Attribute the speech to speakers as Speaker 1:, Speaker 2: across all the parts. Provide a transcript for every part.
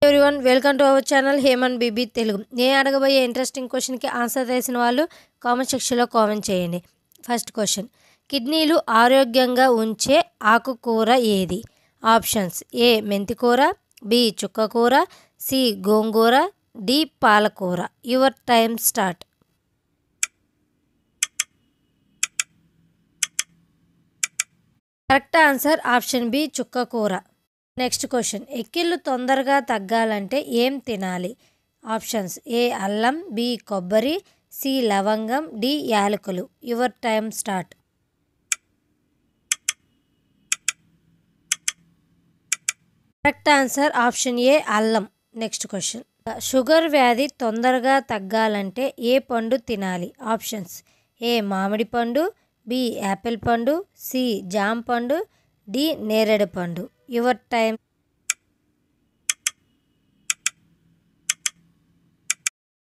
Speaker 1: Everyone welcome to our channel Hemanth BB Telugu. నేను అడగబోయే interesting క్వశ్చన్కి ఆన్సర్ తెలిసిన వాళ్ళు కామెంట్ సెక్షన్లో కామెంట్ చేయండి. ఫస్ట్ క్వశ్చన్, కిడ్నీలు ఆరోగ్యంగా ఉంచే ఆకుకూర ఏది? ఆప్షన్స్: ఏ మెంతికూర, బి చుక్కకూర, సి గోంగూర, డి పాలకూర. Your time start. Correct answer option B చుక్కకూర. నెక్స్ట్ క్వశ్చన్, ఎక్కిళ్ళు తొందరగా తగ్గాలంటే ఏం తినాలి? ఆప్షన్స్: ఏ అల్లం, బి కొబ్బరి, సి లవంగం, డి యాలకులు. Your time start. Correct answer option A అల్లం. నెక్స్ట్ క్వశ్చన్, షుగర్ వ్యాధి తొందరగా తగ్గాలంటే ఏ పండు తినాలి? ఆప్షన్స్: ఏ మామిడి పండు, బి యాపిల్ పండు, సి జామ పండు, డి నేరేడు పండు. Your time.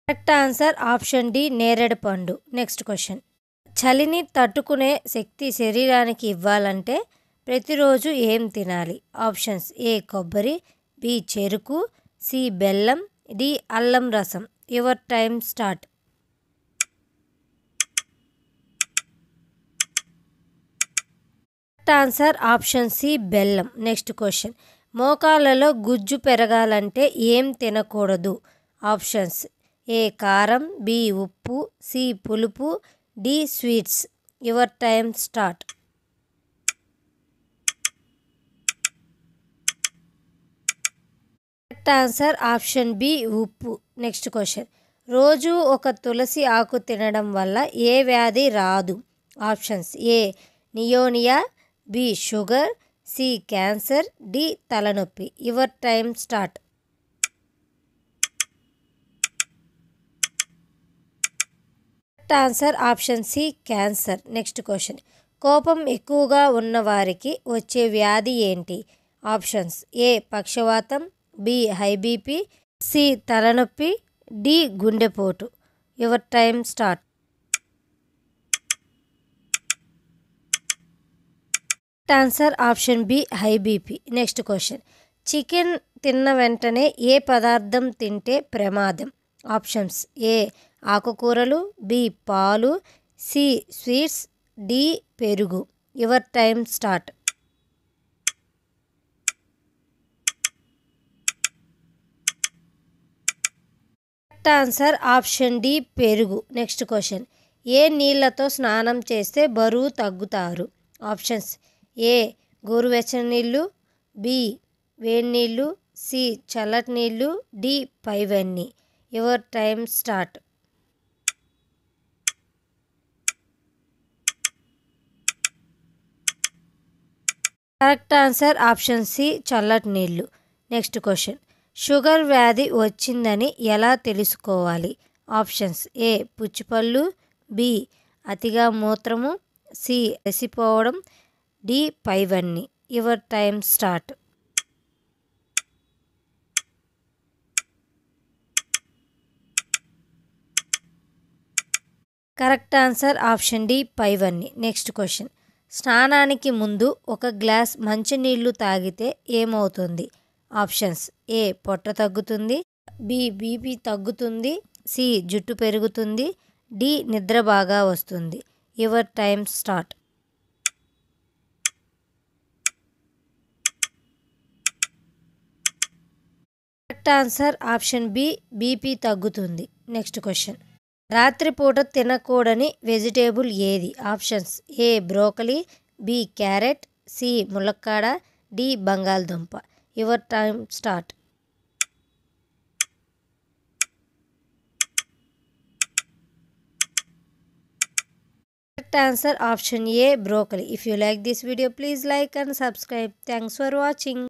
Speaker 1: Correct answer option D నేరేడు పండు. నెక్స్ట్ క్వశ్చన్, చలిని తట్టుకునే శక్తి శరీరానికి ఇవ్వాలంటే ప్రతిరోజు ఏం తినాలి? ఆప్షన్స్: ఏ కొబ్బరి, బి చెరుకు, సి బెల్లం, డి అల్లం రసం. Your time start. Correct answer option C బెల్లం. నెక్స్ట్ క్వశ్చన్, మోకాళ్ళలో గుజ్జు పెరగాలంటే ఏం తినకూడదు? ఆప్షన్స్: ఏ కారం, బి ఉప్పు, సి పులుపు, D sweets. Your time start. Correct answer option B ఉప్పు. నెక్స్ట్ క్వశ్చన్, రోజు ఒక తులసి ఆకు తినడం వల్ల ఏ వ్యాధి రాదు? Options: A pneumonia, B sugar, C cancer, D తలనొప్పి. Your time start. Correct answer option C cancer. Next question, కోపం ఎక్కువగా ఉన్నవారికి వచ్చే వ్యాధి ఏంటి? ఆప్షన్స్: ఏ పక్షవాతం, బి హై బీపీ, సి తలనొప్పి, డి గుండెపోటు. Your time start. Answer option B high BP. Next question, chicken తిన్న వెంటనే ఏ పదార్థం తింటే ప్రమాదం? ఆప్షన్స్: ఏ ఆకుకూరలు, బి పాలు, సి స్వీట్స్, డి పెరుగు. Your time start. Correct answer option D పెరుగు. నెక్స్ట్ క్వశ్చన్, ఏ నీళ్లతో స్నానం చేస్తే బరువు తగ్గుతారు? ఆప్షన్స్: ఏ గోరువెచ్చని నీళ్ళు, బి వేడి నీళ్ళు, సి చల్లటి నీళ్ళు, డి పైవన్నీ. Your time start. Correct answer option C చల్లటి నీళ్ళు. నెక్స్ట్ క్వశ్చన్, షుగర్ వ్యాధి వచ్చిందని ఎలా తెలుసుకోవాలి? ఆప్షన్స్: ఏ పుచ్చిపళ్ళు, బి అతిగా మూత్రము, సి అలసిపోవడం, డి పైవన్నీ. Your time start. Correct answer option D పైవన్నీ. నెక్స్ట్ క్వశ్చన్, స్నానానికి ముందు ఒక గ్లాస్ మంచినీళ్ళు తాగితే ఏమవుతుంది? ఆప్షన్స్: ఏ పొట్ట తగ్గుతుంది, బి బీపీ తగ్గుతుంది, సి జుట్టు పెరుగుతుంది, డి నిద్ర బాగా వస్తుంది. Your time start. Correct answer option B BP తగ్గుతుంది. నెక్స్ట్ క్వశ్చన్, రాత్రిపూట తినకూడని వెజిటేబుల్ ఏది? Options: A broccoli, B carrot, C ములక్కాడ, డి బంగాళదుంప. Your time start. Correct answer option A broccoli. If you like this video please like and subscribe. Thanks for watching.